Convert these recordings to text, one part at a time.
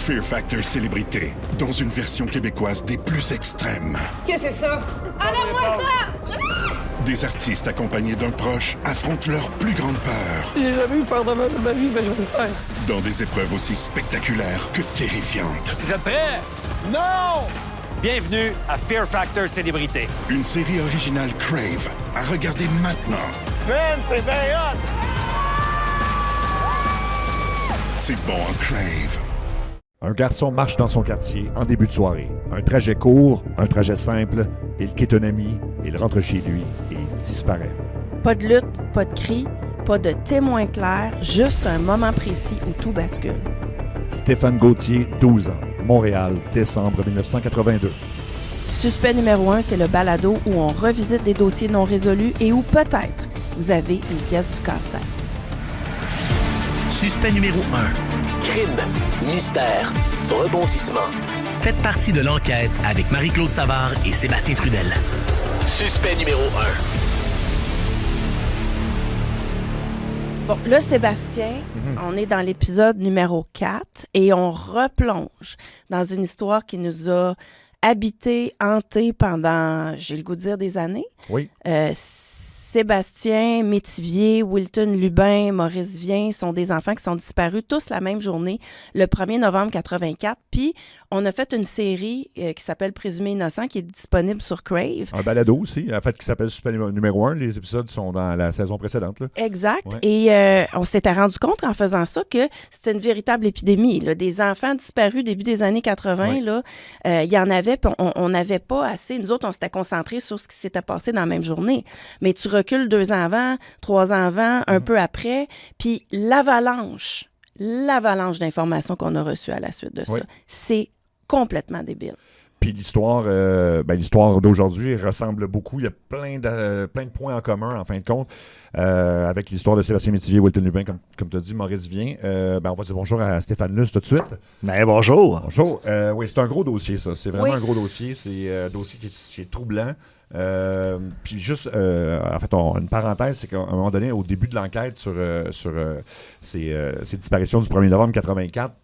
Fear Factor Célébrité, dans une version québécoise des plus extrêmes. Qu'est-ce que c'est ça? Enlève-moi ça! Des artistes accompagnés d'un proche affrontent leur plus grande peur. J'ai jamais eu peur de ma vie, mais je vais le faire. Dans des épreuves aussi spectaculaires que terrifiantes. Vous êtes prêts? Non! Bienvenue à Fear Factor Célébrité. Une série originale Crave, à regarder maintenant. Man, c'est bien hot! C'est bon en Crave. Un garçon marche dans son quartier en début de soirée. Un trajet court, un trajet simple. Il quitte un ami, il rentre chez lui et il disparaît. Pas de lutte, pas de cri, pas de témoin clair, juste un moment précis où tout bascule. Stéphane Gauthier, 12 ans. Montréal, décembre 1982. Suspect numéro 1, c'est le balado où on revisite des dossiers non résolus et où peut-être vous avez une pièce du casse-tête. Suspect numéro 1. Crime, mystère, rebondissement. Faites partie de l'enquête avec Marie-Claude Savard et Sébastien Trudel. Suspect numéro 1. Bon, là, Sébastien, on est dans l'épisode numéro 4 et on replonge dans une histoire qui nous a habité, hanté pendant, j'ai le goût de dire, des années. Oui. Sébastien Métivier, Wilton Lubin, Maurice Vien sont des enfants qui sont disparus tous la même journée, le 1er novembre 84. Puis, on a fait une série qui s'appelle Présumé innocent, qui est disponible sur Crave. Un balado aussi, en fait, qui s'appelle Suspect numéro 1. Les épisodes sont dans la saison précédente. Là. Exact. Ouais. Et on s'était rendu compte en faisant ça que c'était une véritable épidémie. Là. Des enfants disparus début des années 80, Ouais. là, il y en avait, puis on n'avait pas assez. Nous autres, on s'était concentrés sur ce qui s'était passé dans la même journée. Mais tu recules 2 ans avant, 3 ans avant, un peu après, puis l'avalanche d'informations qu'on a reçues à la suite de ça, Oui. c'est complètement débile. Puis l'histoire d'aujourd'hui ressemble beaucoup. Il y a plein de points en commun, en fin de compte, avec l'histoire de Sébastien Métivier, Wilton Lubin, comme tu as dit, Maurice Vien. On va dire bonjour à Stéphane Luce tout de suite. Ben, bonjour! Bonjour. Oui, c'est un gros dossier, ça. C'est vraiment Oui. un gros dossier. C'est un dossier qui est troublant. Puis juste, en fait, une parenthèse, c'est qu'à un moment donné, au début de l'enquête sur ces disparitions du 1er novembre 84,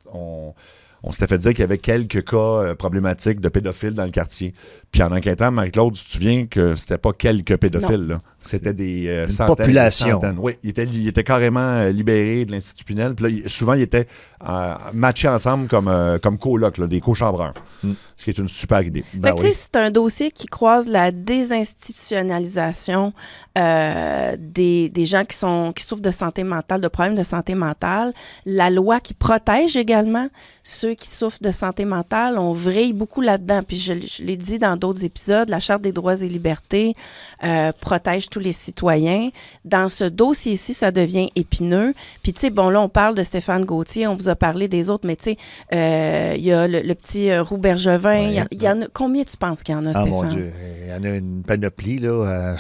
on s'était fait dire qu'il y avait quelques cas problématiques de pédophiles dans le quartier. Puis en enquêtant, Marie-Claude, tu te souviens que c'était pas quelques pédophiles, là. C'était des centaines. Population. Des centaines. Oui, il était carrément libéré de l'Institut Pinel. Puis là, souvent, il était matchés ensemble comme colocs, là, des co-chambreurs. Ce qui est une super idée. Fait que, tu sais, c'est un dossier qui croise la désinstitutionnalisation des gens qui souffrent de santé mentale, de problèmes de santé mentale. La loi qui protège également ceux qui souffrent de santé mentale. On vrille beaucoup là-dedans. Puis je l'ai dit dans d'autres épisodes, la Charte des droits et libertés protège tous les citoyens. Dans ce dossier-ci, ça devient épineux. Puis, tu sais, bon, là, on parle de Stéphane Gauthier, on vous a parlé des autres, mais tu sais, il y a le petit Roux Bergevin. Ouais. Il y en a, combien tu penses qu'il y en a, Ah, Stéphane? mon Dieu, il y en a une panoplie, là.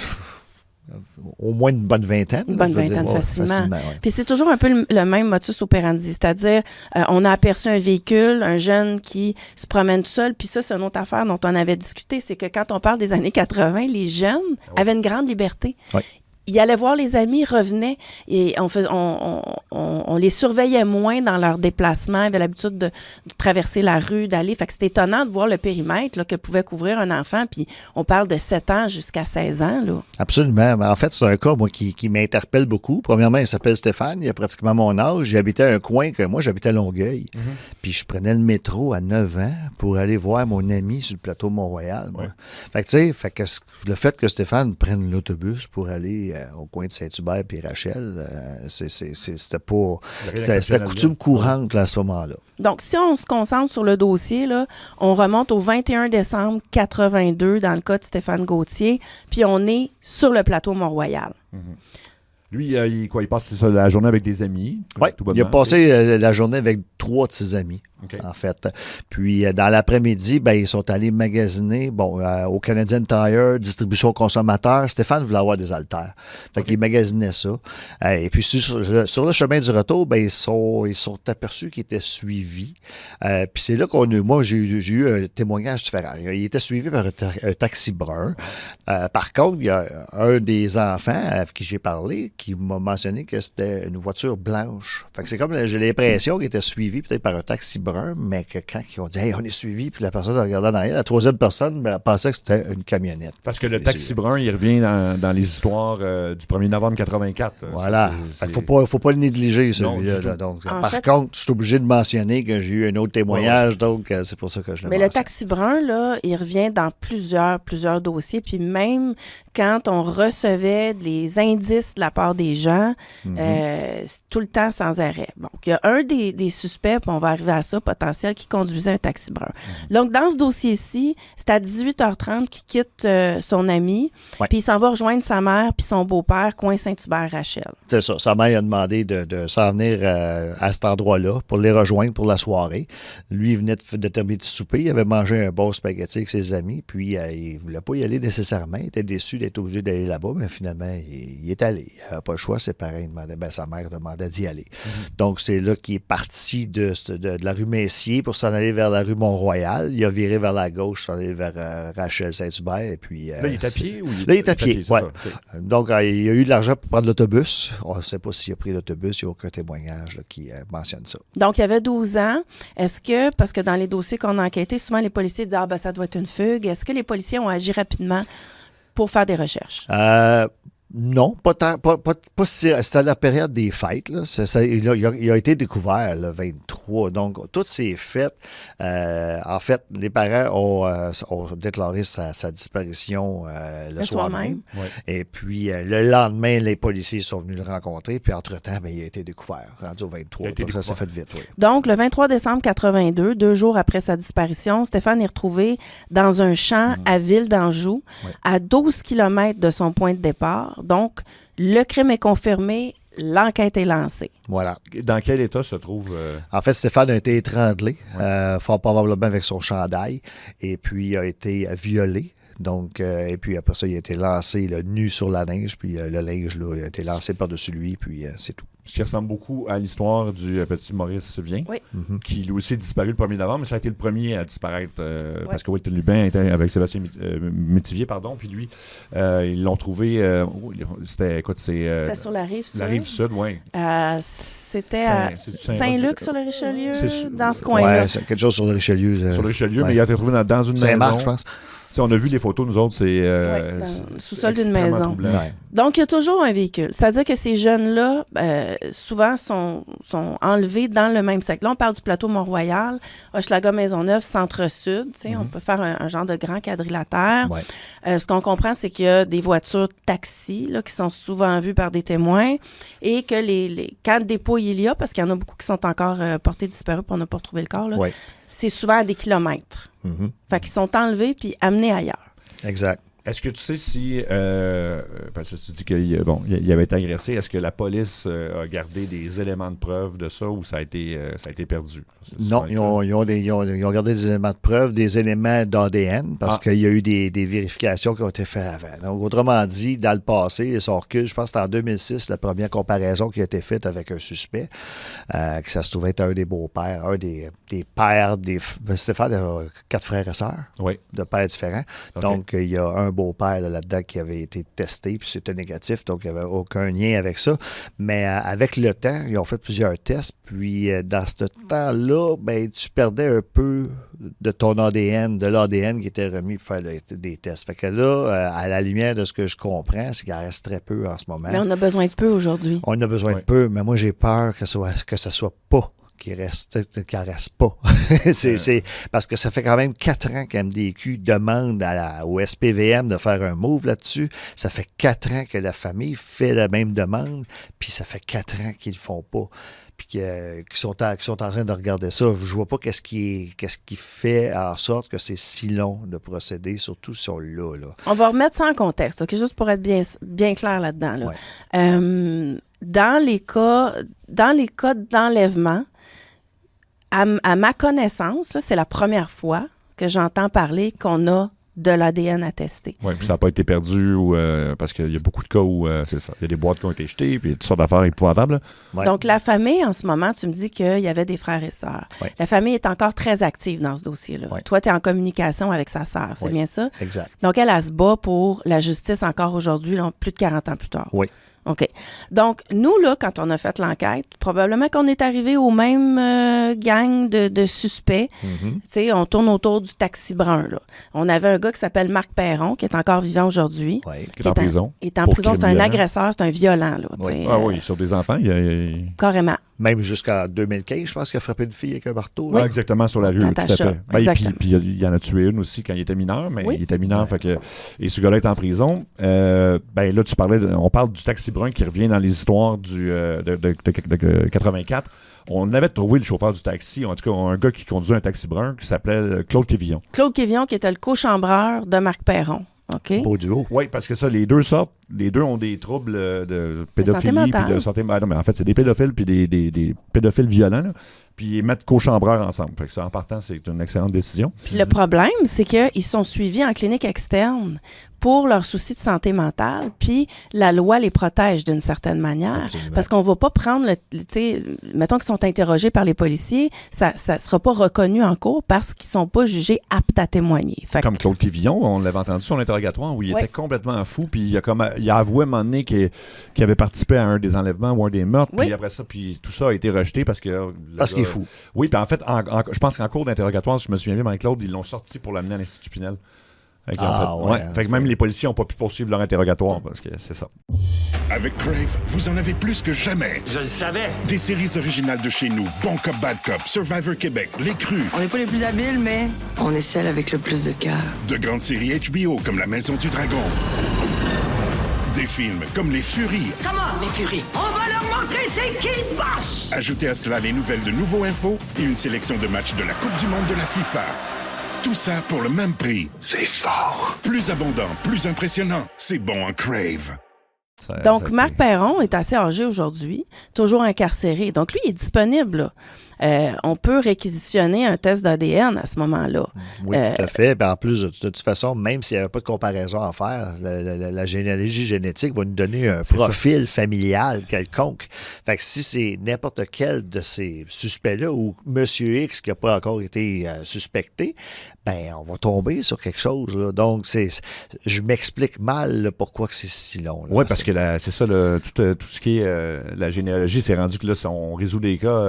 Au moins une bonne vingtaine. Une là, bonne je veux vingtaine, dire. Ouais, facilement. ouais. Puis c'est toujours un peu le même modus operandi, c'est-à-dire on a aperçu un véhicule, un jeune qui se promène tout seul, puis ça, c'est une autre affaire dont on avait discuté, c'est que quand on parle des années 80, les jeunes avaient une grande liberté. Ouais. Ils allaient voir les amis, revenaient, et on les surveillait moins dans leurs déplacements. Ils avaient l'habitude de traverser la rue, d'aller. Fait que c'est étonnant de voir le périmètre là, que pouvait couvrir un enfant. Puis on parle de 7 ans jusqu'à 16 ans. Là. Absolument. Mais en fait, c'est un cas, moi, qui m'interpelle beaucoup. Premièrement, il s'appelle Stéphane. Il a pratiquement mon âge. J'habitais un coin que moi, j'habitais à Longueuil. Puis je prenais le métro à 9 ans pour aller voir mon ami sur le plateau Mont-Royal. Moi. Fait que, tu sais, le fait que Stéphane prenne l'autobus pour aller au coin de Saint-Hubert puis Rachel, c'était pas... C'était coutume courante là, à ce moment-là. Donc, si on se concentre sur le dossier, là, on remonte au 21 décembre 82 dans le cas de Stéphane Gauthier, puis on est sur le plateau Mont-Royal. Lui, il passe la journée avec des amis. Oui, il a passé la journée avec 3 de ses amis, en fait. Puis, dans l'après-midi, ils sont allés magasiner, au Canadian Tire, distribution consommateur. Stéphane voulait avoir des haltères. Fait qu'il magasinait ça. Et puis, sur le chemin du retour, ils sont aperçus qu'ils étaient suivis. Puis, c'est là moi, j'ai eu un témoignage différent. Il était suivi par un taxi brun. Par contre, il y a un des enfants avec qui j'ai parlé qui m'a mentionné que c'était une voiture blanche. Fait que c'est comme, j'ai l'impression qu'il était suivi suivis peut-être par un taxi brun, mais que quand ils ont dit « Hey, on est suivi », puis la personne a regardé en arrière, la troisième personne elle pensait que c'était une camionnette. Parce que le taxi brun, il revient dans les histoires du 1er novembre 84. Voilà. Il ne faut pas le négliger, celui-là. Là. Donc, par contre, je suis obligé de mentionner que j'ai eu un autre témoignage, donc c'est pour ça que je le mentionne. Mais le taxi brun, là, il revient dans plusieurs dossiers, puis même quand on recevait les indices de la part des gens, tout le temps sans arrêt. Donc, il y a un des suspects, puis on va arriver à ça, potentiel, qui conduisait un taxi brun. Donc, dans ce dossier-ci, c'est à 18h30 qu'il quitte son ami, puis il s'en va rejoindre sa mère puis son beau-père, coin Saint-Hubert-Rachel. C'est ça. Sa mère a demandé de s'en venir à cet endroit-là pour les rejoindre pour la soirée. Lui, il venait de terminer de souper. Il avait mangé un bon spaghetti avec ses amis, puis il ne voulait pas y aller nécessairement. Il était déçu d'être obligé d'aller là-bas, mais finalement, il est allé. Il n'avait pas le choix. Ses parents demandaient, sa mère demandait d'y aller. Donc, c'est là qu'il est parti de la rue Messier pour s'en aller vers la rue Mont-Royal. Il a viré vers la gauche, s'en aller vers Rachel Saint-Hubert. Et puis, là, il est à pied? Là, il est à pied, oui. Okay. Donc, il a eu de l'argent pour prendre l'autobus. On ne sait pas s'il a pris l'autobus. Il n'y a aucun témoignage qui mentionne ça. Donc, il avait 12 ans. Est-ce que, parce que dans les dossiers qu'on a enquêtés, souvent les policiers disent « Ah, ben ça doit être une fugue ». Est-ce que les policiers ont agi rapidement pour faire des recherches? Non, pas si, c'était à la période des fêtes. Là. Il a été découvert le 23. Donc, toutes ces fêtes, en fait, les parents ont déclaré sa disparition le soir même. Ouais. Et puis, le lendemain, les policiers sont venus le rencontrer. Puis, entre-temps, il a été découvert, rendu au 23. Donc, ça s'est fait vite. Oui. Donc, le 23 décembre 82, 2 jours après sa disparition, Stéphane est retrouvé dans un champ à Ville d'Anjou, à 12 km de son point de départ. Donc, le crime est confirmé, l'enquête est lancée. Voilà. Dans quel état se trouve... En fait, Stéphane a été étranglé, fort probablement avec son chandail, et puis il a été violé. Donc, et puis après ça, il a été lancé nu sur la neige, puis le linge là, a été lancé par-dessus lui, puis c'est tout. Ce qui ressemble beaucoup à l'histoire du petit Maurice Vien, qui lui aussi est disparu le 1er novembre, mais ça a été le premier à disparaître parce que Walter Lubin était avec Sébastien Métivier, puis lui, ils l'ont trouvé, c'était sur la rive sud. La rive sud, oui. C'était à Saint-Luc sur le Richelieu, dans ce coin-là. Oui, c'est quelque chose sur le Richelieu. Sur le Richelieu, mais il a été retrouvé dans une maison. Saint-Marc, je pense. T'sais, on a vu les photos, nous autres, c'est dans le sous-sol d'une maison. Donc, il y a toujours un véhicule. C'est-à-dire que ces jeunes-là, souvent, sont enlevés dans le même secteur. Là, on parle du plateau Mont-Royal, Hochelaga, Maisonneuve, Centre-Sud. On peut faire un genre de grand quadrilatère. Ce qu'on comprend, c'est qu'il y a des voitures taxis là, qui sont souvent vues par des témoins et que quand dépôt il y a, parce qu'il y en a beaucoup qui sont encore portés disparus puis on n'a pas retrouvé le corps, là, c'est souvent à des kilomètres. Fait qu'ils sont enlevés puis amenés ailleurs. Exact. Est-ce que tu sais si, parce que tu dis qu'il avait été agressé, est-ce que la police a gardé des éléments de preuve de ça ou ça a été perdu? Non, ils ont gardé des éléments de preuve, des éléments d'ADN, parce qu'il y a eu des vérifications qui ont été faites avant. Donc, autrement dit, dans le passé, son recul, je pense que c'était en 2006, la première comparaison qui a été faite avec un suspect, que ça se trouvait être un des beaux-pères, un des pères, Stéphane a 4 frères et sœurs, de pères différents. Okay. Donc, il y a un beau-père là-dedans qui avait été testé, puis c'était négatif, donc il n'y avait aucun lien avec ça. Mais avec le temps, ils ont fait plusieurs tests, puis dans ce temps-là, tu perdais un peu de ton ADN, de l'ADN qui était remis pour faire des tests. Fait que là, à la lumière de ce que je comprends, c'est qu'il en reste très peu en ce moment. Mais on a besoin de peu aujourd'hui. On a besoin de peu, mais moi, j'ai peur que ça soit pas qu'il n'en reste pas. c'est parce que ça fait quand même 4 ans qu'MDQ demande au SPVM de faire un move là-dessus. Ça fait 4 ans que la famille fait la même demande, puis ça fait 4 ans qu'ils ne le font pas. Puis qu'ils sont en train de regarder ça. Je vois pas qu'est-ce qui fait en sorte que c'est si long de procéder, surtout si on l'a. Là. On va remettre ça en contexte, okay, juste pour être bien clair là-dedans. Là. Ouais. Dans les cas d'enlèvement, à ma connaissance, là, c'est la première fois que j'entends parler qu'on a de l'ADN à tester. Oui, puis ça n'a pas été perdu parce qu'il y a beaucoup de cas où c'est ça. Il y a des boîtes qui ont été jetées, puis toutes sortes d'affaires épouvantables. Ouais. Donc, la famille, en ce moment, tu me dis qu'il y avait des frères et sœurs. Ouais. La famille est encore très active dans ce dossier-là. Ouais. Toi, tu es en communication avec sa sœur, c'est bien ça? Exact. Donc, elle se bat pour la justice encore aujourd'hui, là, plus de 40 ans plus tard. Oui. OK. Donc, nous, là, quand on a fait l'enquête, probablement qu'on est arrivé au même gang de suspects. Tu sais, on tourne autour du taxi brun, là. On avait un gars qui s'appelle Marc Perron, qui est encore vivant aujourd'hui. Oui. Qui est en prison. Il est en prison, c'est un violent. agresseur, c'est un violent, là. Oui. Ah oui, sur des enfants. Carrément. Même jusqu'en 2015, je pense qu'il a frappé une fille avec un marteau. Oui, exactement, sur la rue, tout à Natacha, fait. exactement. Puis il y en a tué une aussi quand il était mineur, mais Oui. il était mineur, fait que... Et ce gars-là est en prison. Là, on parle du taxi brun qui revient dans les histoires de 84. On avait trouvé le chauffeur du taxi, en tout cas, un gars qui conduisait un taxi brun qui s'appelait Claude Quévillon. Claude Quévillon, qui était le cochambreur de Marc Perron. OK? Beau duo. Oui, parce que ça, les deux sortent. Les deux ont des troubles de pédophilie. mentale. Puis de santé mentale. Non, mais en fait, c'est des pédophiles puis des pédophiles violents. Là. Puis ils mettent cochambreurs ensemble. Fait que ça, en partant, c'est une excellente décision. Puis le problème, c'est qu'ils sont suivis en clinique externe pour leurs soucis de santé mentale, puis la loi les protège d'une certaine manière. Absolument. Parce qu'on va pas prendre, tu sais, mettons qu'ils sont interrogés par les policiers, ça sera pas reconnu en cours parce qu'ils sont pas jugés aptes à témoigner. Fait Comme Claude Quévillon, on l'avait entendu son interrogatoire où il Oui. était complètement fou. Puis il a avoué à un moment donné qu'il avait participé à un des enlèvements ou un des meurtres. Oui. Puis après ça, puis tout ça a été rejeté parce que... Parce qu'il est fou. Oui, puis en fait, je pense qu'en cours d'interrogatoire, si je me souviens bien, Marie-Claude, ils l'ont sorti pour l'amener à l'Institut Pinel. Fait que, fait que même les policiers n'ont pas pu poursuivre leur interrogatoire parce que c'est ça. Avec Crave, vous en avez plus que jamais. Je le savais. Des séries originales de chez nous, Bon Cop, Bad Cop, Survivor Québec, Les Crus. On n'est pas les plus habiles, mais on est celle avec le plus de cœur. De grandes séries HBO comme La Maison du Dragon. Des films comme Les Furies. Comment, les furies? On va leur montrer c'est qui le boss! Ajoutez à cela les nouvelles de Nouveau Info et une sélection de matchs de la Coupe du Monde de la FIFA. Tout ça pour le même prix. C'est fort. Plus abondant, plus impressionnant. C'est bon en Crave. Donc, Marc Perron est assez âgé aujourd'hui, toujours incarcéré. Donc, lui, il est disponible, là. On peut réquisitionner un test d'ADN à ce moment-là. Oui, tout à fait. Ben, en plus, de toute façon, même s'il n'y avait pas de comparaison à faire, la généalogie génétique va nous donner un profil familial quelconque. Fait que si c'est n'importe quel de ces suspects-là ou Monsieur X qui n'a pas encore été suspecté, ben on va tomber sur quelque chose. Là. Donc, je m'explique mal là, pourquoi que c'est si long. Oui, parce que c'est ça, tout ce qui est la généalogie, c'est rendu que là, on résout des cas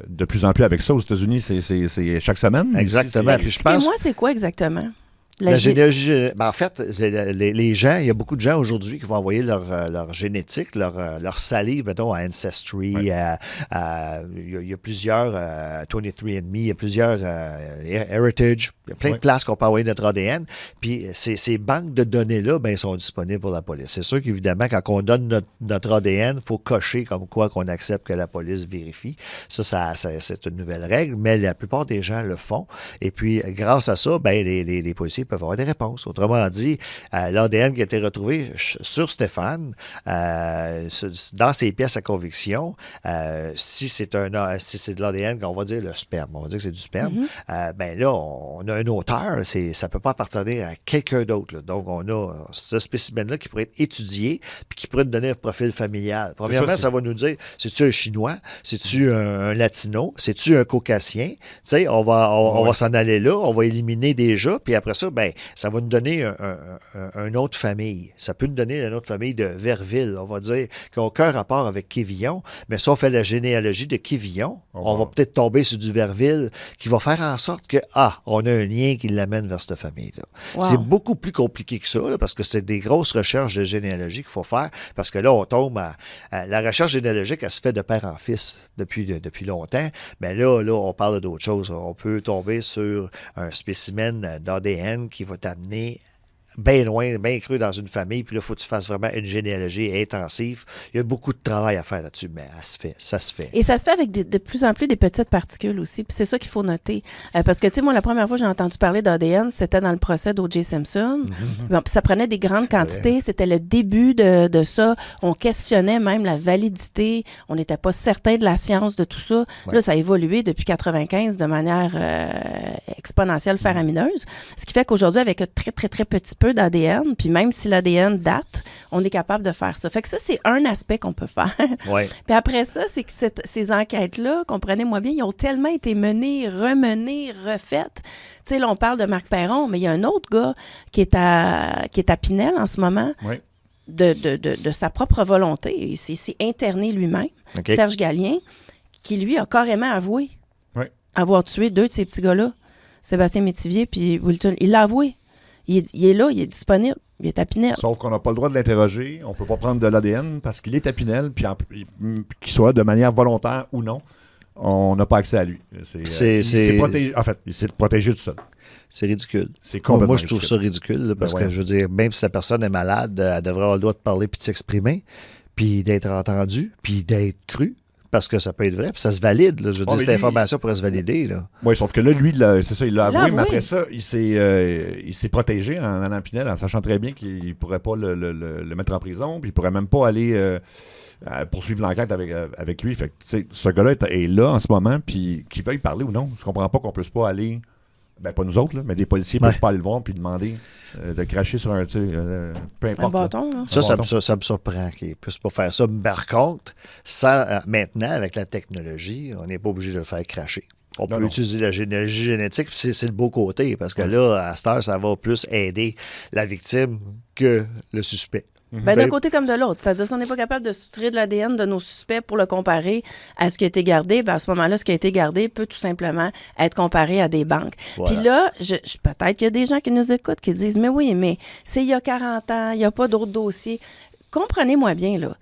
de plus en plus avec ça. Aux États-Unis, c'est chaque semaine. Exactement. Ici, Puis je pense, Expliquez-moi, c'est quoi exactement? la généalogie, ben en fait, les gens, il y a beaucoup de gens aujourd'hui qui vont envoyer leur génétique, leur salive, mettons, à Ancestry, il y a plusieurs 23andMe, il y a plusieurs Heritage, il y a plein de places qu'on peut envoyer notre ADN. Puis ces banques de données-là, ben, sont disponibles pour la police. C'est sûr qu'évidemment, quand on donne notre ADN, il faut cocher comme quoi qu'on accepte que la police vérifie. Ça, c'est une nouvelle règle, mais la plupart des gens le font. Et puis, grâce à ça, ben, les policiers peuvent avoir des réponses. Autrement dit, l'ADN qui a été retrouvé sur Stéphane, dans ses pièces à conviction, si c'est de l'ADN, on va dire le sperme, on va dire que c'est du sperme, ben là, on a un auteur, ça ne peut pas appartenir à quelqu'un d'autre. Là. Donc, on a ce spécimen-là qui pourrait être étudié puis qui pourrait nous donner un profil familial. Premièrement, ça va nous dire, c'est-tu un Chinois? C'est-tu un Latino? C'est-tu un Caucasien? Tu sais, on va s'en aller là, on va éliminer déjà, puis après ça, ben, ça va nous donner un autre famille. Ça peut nous donner une autre famille de Verville. On va dire qui n'a aucun rapport avec Quévillon, mais si on fait la généalogie de Quévillon, on va peut-être tomber sur du Verville qui va faire en sorte que, on a un lien qui l'amène vers cette famille-là. Wow. C'est beaucoup plus compliqué que ça, là, parce que c'est des grosses recherches de généalogie qu'il faut faire, parce que là, on tombe la recherche généalogique, elle se fait de père en fils depuis longtemps, mais là, on parle d'autre chose. On peut tomber sur un spécimen d'ADN qui va t'amener bien loin, bien cru dans une famille, puis là, il faut que tu fasses vraiment une généalogie intensive. Il y a beaucoup de travail à faire là-dessus, mais ça se fait. Et ça se fait avec de plus en plus des petites particules aussi, puis c'est ça qu'il faut noter. Parce que, tu sais, moi, la première fois que j'ai entendu parler d'ADN, c'était dans le procès d'O.J. Simpson. Bon, ça prenait des grandes quantités, c'était le début de ça. On questionnait même la validité, on n'était pas certain de la science de tout ça. Ouais. Là, ça a évolué depuis 1995 de manière exponentielle, faramineuse. Ce qui fait qu'aujourd'hui, avec un très, très, très petit peu d'ADN, puis même si l'ADN date, on est capable de faire ça. Fait que ça, c'est un aspect qu'on peut faire. Ouais. Puis après ça, c'est que ces enquêtes-là, comprenez-moi bien, ils ont tellement été menées, remenées, refaites. Tu sais, là, on parle de Marc Perron, mais il y a un autre gars qui est à Pinel en ce moment. Oui. de sa propre volonté. Il s'est interné lui-même, Serge Gallien, qui lui a carrément avoué avoir tué 2 de ces petits gars-là, Sébastien Métivier puis Wilton. Il l'a avoué. Il est là, il est disponible, il est à Pinel. Sauf qu'on n'a pas le droit de l'interroger, on ne peut pas prendre de l'ADN parce qu'il est à Pinel, puis qu'il soit de manière volontaire ou non, on n'a pas accès à lui. Il s'est protégé tout seul. C'est ridicule. C'est complètement moi, je trouve ça ridicule, là, parce que, je veux dire, même si la personne est malade, elle devrait avoir le droit de parler puis de s'exprimer, puis d'être entendue, puis d'être crue. Parce que ça peut être vrai, puis ça se valide. Là. Je veux dire, cette information pourrait se valider. Oui, sauf que là, lui, c'est ça, il l'a avoué, mais après ça, il s'est protégé en allant à Pinel, en sachant très bien qu'il ne pourrait pas le mettre en prison, puis il ne pourrait même pas aller poursuivre l'enquête avec lui. Fait que, ce gars-là est là en ce moment, puis qu'il veuille parler ou non. Je comprends pas qu'on ne puisse pas aller... Ben, pas nous autres, là, mais des policiers ne peuvent pas aller le voir puis demander de cracher sur un... peu importe. Un bâton, là. Ça me surprend qu'ils ne puissent pas faire ça. Par contre, maintenant, avec la technologie, on n'est pas obligé de le faire cracher. On peut utiliser la généalogie génétique, puis c'est le beau côté, parce que là, à cette heure, ça va plus aider la victime que le suspect. D'un côté comme de l'autre. C'est-à-dire, si on n'est pas capable de soutirer de l'ADN de nos suspects pour le comparer à ce qui a été gardé, à ce moment-là, ce qui a été gardé peut tout simplement être comparé à des banques. Voilà. Puis là, peut-être qu'il y a des gens qui nous écoutent qui disent « Mais oui, mais c'est il y a 40 ans, il n'y a pas d'autres dossiers. » Comprenez-moi bien, là.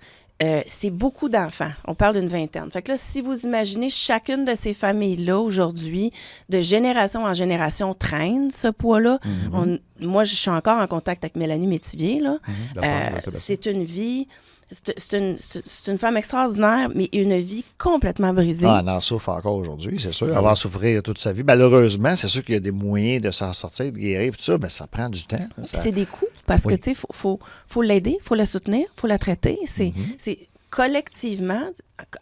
C'est beaucoup d'enfants. On parle d'une vingtaine. Fait que là, si vous imaginez chacune de ces familles-là, aujourd'hui, de génération en génération, traîne ce poids-là. Moi, je suis encore en contact avec Mélanie Métivier. Là. C'est une vie... C'est une femme extraordinaire, mais une vie complètement brisée. Elle en souffre encore aujourd'hui, c'est sûr. Elle va en souffrir toute sa vie. Malheureusement, c'est sûr qu'il y a des moyens de s'en sortir, de guérir, tout ça, mais ça prend du temps. C'est des coûts, parce que, tu sais, faut l'aider, il faut la soutenir, il faut la traiter. C'est collectivement,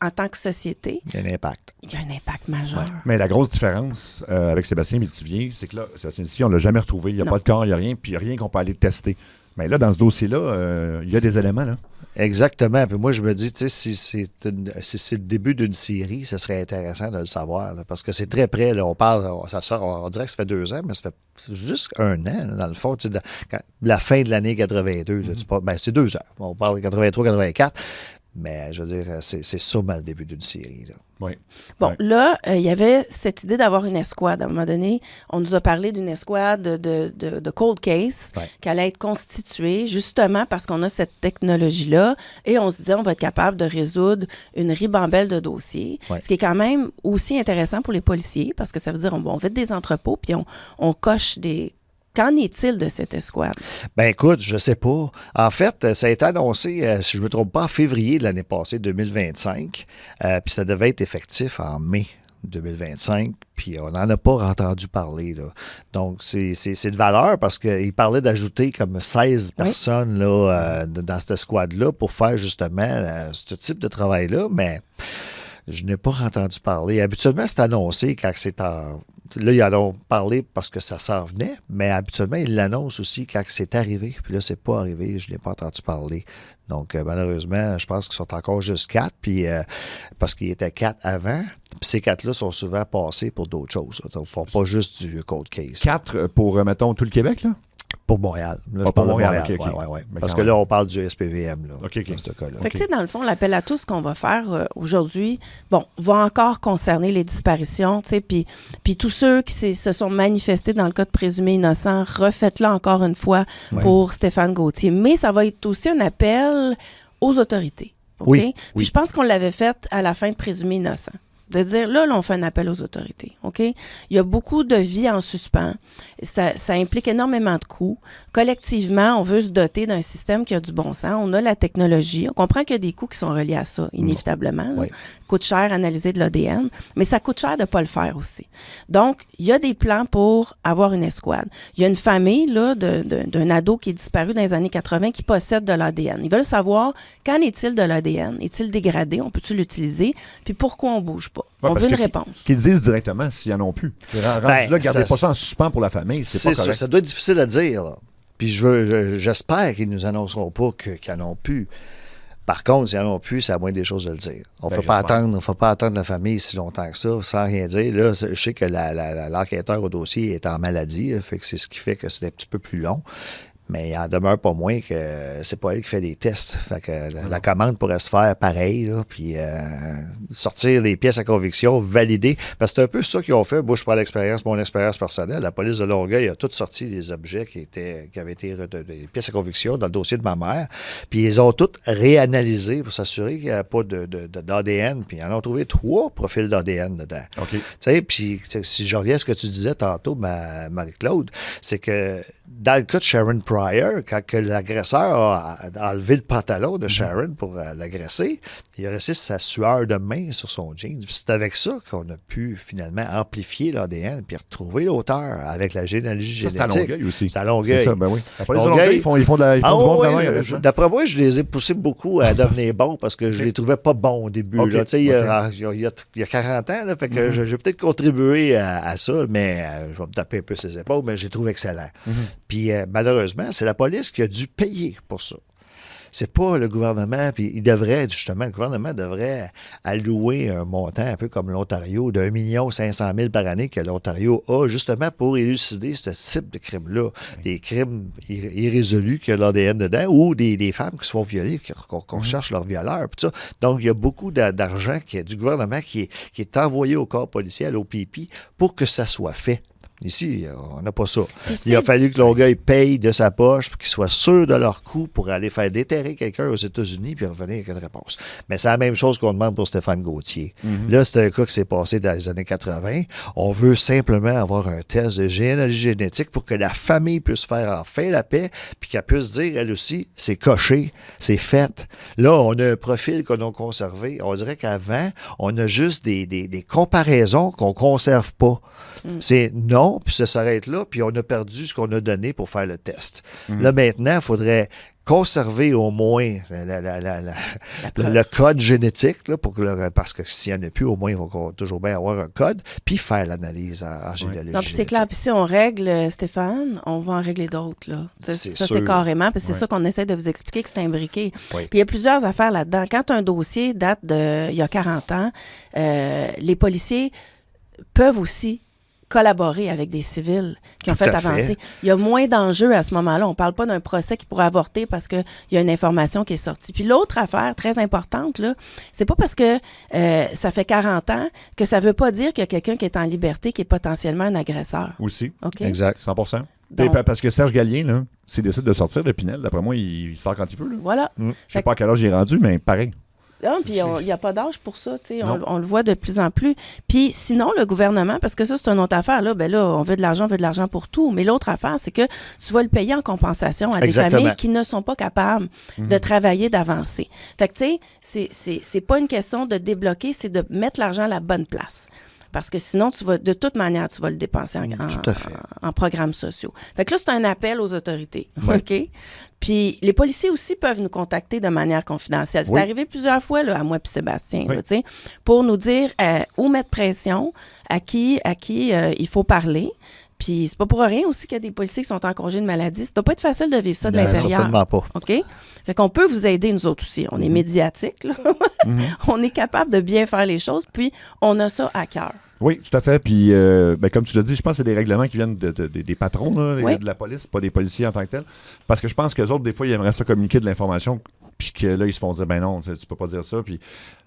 en tant que société... Il y a un impact. Il y a un impact majeur. Ouais. Mais la grosse différence avec Sébastien Métivier, c'est que là, Sébastien Métivier, on ne l'a jamais retrouvé. Il n'y a pas de corps, il n'y a rien, puis il n'y a rien qu'on peut aller tester. Mais là, dans ce dossier-là, il y a des éléments, là. Exactement. Puis moi, je me dis, tu sais, si c'est le début d'une série, ça serait intéressant de le savoir, là, parce que c'est très près. Là, on dirait que ça fait 2 ans, mais ça fait juste 1 an, là, dans le fond. Tu sais, la fin de l'année 82, là, c'est 2 ans. On parle de 83-84. Mais je veux dire, c'est sûrement le début d'une série. Là. Oui. Bon, là, il y avait cette idée d'avoir une escouade. À un moment donné, on nous a parlé d'une escouade de cold case qui allait être constituée justement parce qu'on a cette technologie-là et on se disait on va être capable de résoudre une ribambelle de dossiers. Ce qui est quand même aussi intéressant pour les policiers parce que ça veut dire on vide des entrepôts puis on coche des... Qu'en est-il de cette escouade? Ben écoute, je sais pas. En fait, ça a été annoncé, si je ne me trompe pas, en février de l'année passée, 2025. Puis ça devait être effectif en mai 2025. Puis on n'en a pas entendu parler. Là. Donc, c'est de valeur parce qu'il parlait d'ajouter comme 16 personnes là, dans cette escouade-là pour faire justement ce type de travail-là. Mais je n'ai pas entendu parler. Habituellement, c'est annoncé quand c'est en... Là, ils en ont parlé parce que ça s'en venait, mais habituellement, ils l'annoncent aussi quand c'est arrivé. Puis là, c'est pas arrivé, je n'ai pas entendu parler. Donc, malheureusement, je pense qu'ils sont encore juste 4, puis parce qu'ils étaient 4 avant. Puis ces 4-là sont souvent passés pour d'autres choses. Là. Donc, ils ne font pas juste du cold case. 4 pour, mettons, tout le Québec, là? Pour Montréal. Là, je parle de Montréal. Okay. Ouais. Parce que là, on parle du SPVM, là, dans ce cas-là. Fait que, tu sais, dans le fond, l'appel à tous qu'on va faire aujourd'hui, va encore concerner les disparitions, tu sais, puis tous ceux qui se sont manifestés dans le cas de présumés innocents, refaites-le encore une fois pour Stéphane Gauthier. Mais ça va être aussi un appel aux autorités, OK? Oui. Puis je pense qu'on l'avait fait à la fin de présumés innocents. De dire, là, on fait un appel aux autorités, OK? Il y a beaucoup de vies en suspens. Ça implique énormément de coûts. Collectivement, on veut se doter d'un système qui a du bon sens. On a la technologie. On comprend qu'il y a des coûts qui sont reliés à ça, inévitablement. Oui. Coûte cher analyser de l'ADN, mais ça coûte cher de ne pas le faire aussi. Donc, il y a des plans pour avoir une escouade. Il y a une famille là, d'un ado qui est disparu dans les années 80 qui possède de l'ADN. Ils veulent savoir, qu'en est-il de l'ADN? Est-il dégradé? On peut-tu l'utiliser? Puis pourquoi on ne bouge pas? On veut une réponse. Qu'ils disent directement s'ils n'en ont plus. Là, gardez pas ça en suspens pour la famille. C'est pas correct. Ça doit être difficile à dire. Là. Puis j'espère qu'ils ne nous annonceront pas qu'ils n'en ont plus. Par contre, s'ils n'en ont plus, c'est à moins des choses de le dire. On ne faut pas attendre la famille si longtemps que ça, sans rien dire. Là, je sais que l'enquêteur au dossier est en maladie, fait que c'est ce qui fait que c'est un petit peu plus long. Mais il en demeure pas moins que c'est pas elle qui fait les tests. Fait que la commande pourrait se faire pareil, là, puis sortir les pièces à conviction, valider. Parce que c'est un peu ça qu'ils ont fait. Moi, je prends mon expérience personnelle. La police de Longueuil a tout sorti des objets qui avaient été des pièces à conviction dans le dossier de ma mère. Puis ils ont toutes réanalysé pour s'assurer qu'il n'y avait pas d'ADN. Puis ils en ont trouvé 3 profils d'ADN dedans. OK. Tu sais, puis si je reviens à ce que tu disais tantôt, Marie-Claude, c'est que dans le cas de Sharon Pryor, quand que l'agresseur a enlevé le pantalon de Sharon pour l'agresser, il a laissé sa sueur de main sur son jeans. Puis c'est avec ça qu'on a pu finalement amplifier l'ADN puis retrouver l'auteur avec la généalogie génétique. C'est à Longueuil aussi. C'est à Longueuil. C'est ça, ben oui. La police de Longueuil, ils font du bon travail. D'après moi, je les ai poussés beaucoup à devenir bons parce que je les trouvais pas bons au début. Okay, là. Il y a 40 ans, là, fait que j'ai peut-être contribué à ça, mais je vais me taper un peu ses épaules, mais je les trouve excellents. Puis malheureusement, c'est la police qui a dû payer pour ça. C'est pas le gouvernement, puis le gouvernement devrait allouer un montant un peu comme l'Ontario de 1 500 000 par année que l'Ontario a justement pour élucider ce type de crime-là. Des crimes irrésolus qui ont l'ADN dedans ou des femmes qui se font violer, qu'on cherche leur violeur. Puis ça. Donc, il y a beaucoup d'argent du gouvernement qui est envoyé au corps policier, à l'OPP, pour que ça soit fait. Ici, on n'a pas ça. Il a fallu que Longueuil paye de sa poche pour qu'ils soient sûrs de leur coût pour aller faire déterrer quelqu'un aux États-Unis puis revenir avec une réponse. Mais c'est la même chose qu'on demande pour Stéphane Gauthier. Là, c'est un cas qui s'est passé dans les années 80. On veut simplement avoir un test de généalogie génétique pour que la famille puisse faire enfin la paix puis qu'elle puisse dire, elle aussi, c'est coché, c'est fait. Là, on a un profil qu'on a conservé. On dirait qu'avant, on a juste des comparaisons qu'on ne conserve pas. C'est non, puis ça s'arrête là, puis on a perdu ce qu'on a donné pour faire le test. Là, maintenant, il faudrait conserver au moins le code génétique, là, parce que s'il n'y en a plus, au moins, il va toujours bien avoir un code, puis faire l'analyse en généalogie. Non, puis c'est clair, puis si on règle, Stéphane, on va en régler d'autres, là. Ça, c'est carrément, puis c'est ça qu'on essaie de vous expliquer, que c'est imbriqué. Puis il y a plusieurs affaires là-dedans. Quand un dossier date il y a 40 ans, les policiers peuvent aussi collaborer avec des civils qui ont fait avancer. Il y a moins d'enjeux à ce moment-là. On ne parle pas d'un procès qui pourrait avorter parce qu'il y a une information qui est sortie. Puis l'autre affaire très importante, là, c'est pas parce que ça fait 40 ans que ça ne veut pas dire qu'il y a quelqu'un qui est en liberté qui est potentiellement un agresseur. Aussi. Okay? Exact. 100%. Donc, parce que Serge Gallien, là, s'il décide de sortir de Pinel, d'après moi, il sort quand il veut. Là. Voilà. Je sais pas à quel âge il est rendu, mais pareil. Ah, puis il n'y a pas d'âge pour ça, tu sais, on le voit de plus en plus. Puis sinon, le gouvernement, parce que ça, c'est une autre affaire, là, on veut de l'argent pour tout. Mais l'autre affaire, c'est que tu vas le payer en compensation à des familles qui ne sont pas capables de travailler, d'avancer. Fait que, tu sais, c'est pas une question de débloquer, c'est de mettre l'argent à la bonne place. Parce que sinon, de toute manière, tu vas le dépenser en programmes sociaux. Fait que là, c'est un appel aux autorités. Oui. OK? Puis les policiers aussi peuvent nous contacter de manière confidentielle. C'est arrivé plusieurs fois là, à moi et Sébastien, là, pour nous dire où mettre pression, à qui il faut parler. Puis c'est pas pour rien aussi qu'il y a des policiers qui sont en congé de maladie. Ça doit pas être facile de vivre ça de l'intérieur. Certainement pas. OK? Fait qu'on peut vous aider, nous autres aussi. On est médiatique, là. On est capable de bien faire les choses, puis on a ça à cœur. Oui, tout à fait. Puis, comme tu l'as dit, je pense que c'est des règlements qui viennent des patrons là, de la police, pas des policiers en tant que tels. Parce que je pense qu'eux autres, des fois, ils aimeraient ça communiquer de l'information, puis que là, ils se font dire, ben non, tu peux pas dire ça. Puis,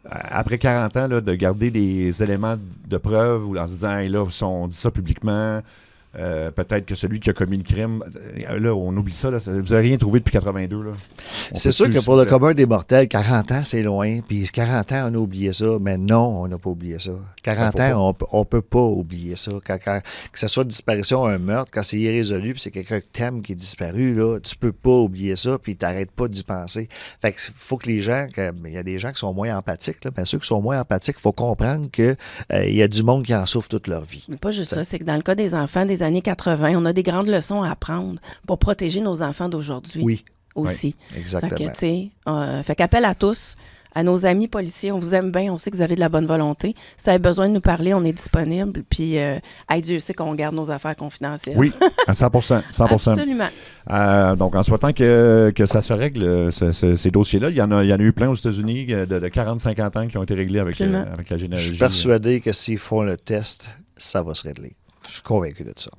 après 40 ans, là, de garder des éléments de preuve ou en se disant, hey, là, on dit ça publiquement. Peut-être que celui qui a commis le crime, là, on oublie ça. Là, vous n'avez rien trouvé depuis 82. Là. C'est sûr que pour le commun des mortels, 40 ans, c'est loin. Puis 40 ans, on a oublié ça. Mais non, on n'a pas oublié ça. 40 ans, on ne peut pas oublier ça. Que ce soit une disparition ou un meurtre, quand c'est irrésolu, puis c'est quelqu'un que t'aimes qui est disparu, là, tu peux pas oublier ça, puis tu n'arrêtes pas d'y penser. Fait que faut que les gens, il y a des gens qui sont moins empathiques. Là, bien ceux qui sont moins empathiques, il faut comprendre qu'il y a du monde qui en souffre toute leur vie. Mais pas juste ça, c'est que dans le cas des enfants des années 80, on a des grandes leçons à apprendre pour protéger nos enfants d'aujourd'hui. Oui. Aussi. Oui, exactement. Fait qu'appel à tous, à nos amis policiers, on vous aime bien, on sait que vous avez de la bonne volonté. Si vous avez besoin de nous parler, on est disponible. Puis, Dieu sait qu'on garde nos affaires confidentielles. Oui, à 100%. Absolument. Donc, en souhaitant que ça se règle, ces dossiers-là, il y en a eu plein aux États-Unis de 40-50 ans qui ont été réglés avec la généalogie. Je suis persuadé que s'ils font le test, ça va se régler. Je suis convaincu de ça.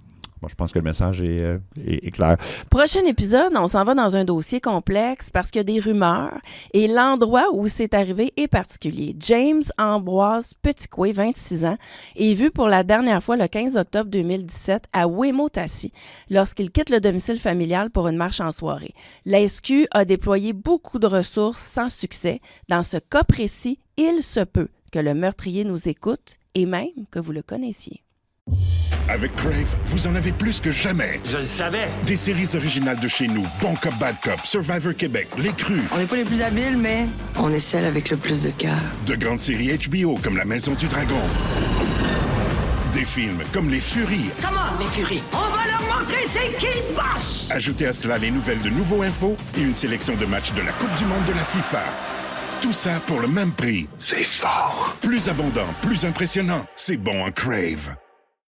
Moi, je pense que le message est clair. Prochain épisode, on s'en va dans un dossier complexe parce qu'il y a des rumeurs et l'endroit où c'est arrivé est particulier. James Ambroise Petitcoué, 26 ans, est vu pour la dernière fois le 15 octobre 2017 à Wemotaci lorsqu'il quitte le domicile familial pour une marche en soirée. La SQ a déployé beaucoup de ressources sans succès. Dans ce cas précis, il se peut que le meurtrier nous écoute et même que vous le connaissiez. Avec Crave, vous en avez plus que jamais. Je le savais. Des séries originales de chez nous, Bon Cop, Bad Cop, Survivor Québec, Les Crus. On n'est pas les plus habiles, mais on est celle avec le plus de cœur. De grandes séries HBO comme La Maison du Dragon. Des films comme Les Furies. Comment, les Furies? On va leur montrer c'est qui boss! Ajoutez à cela les nouvelles de Nouveau Info et une sélection de matchs de la Coupe du Monde de la FIFA. Tout ça pour le même prix. C'est fort. Plus abondant, plus impressionnant. C'est bon en Crave.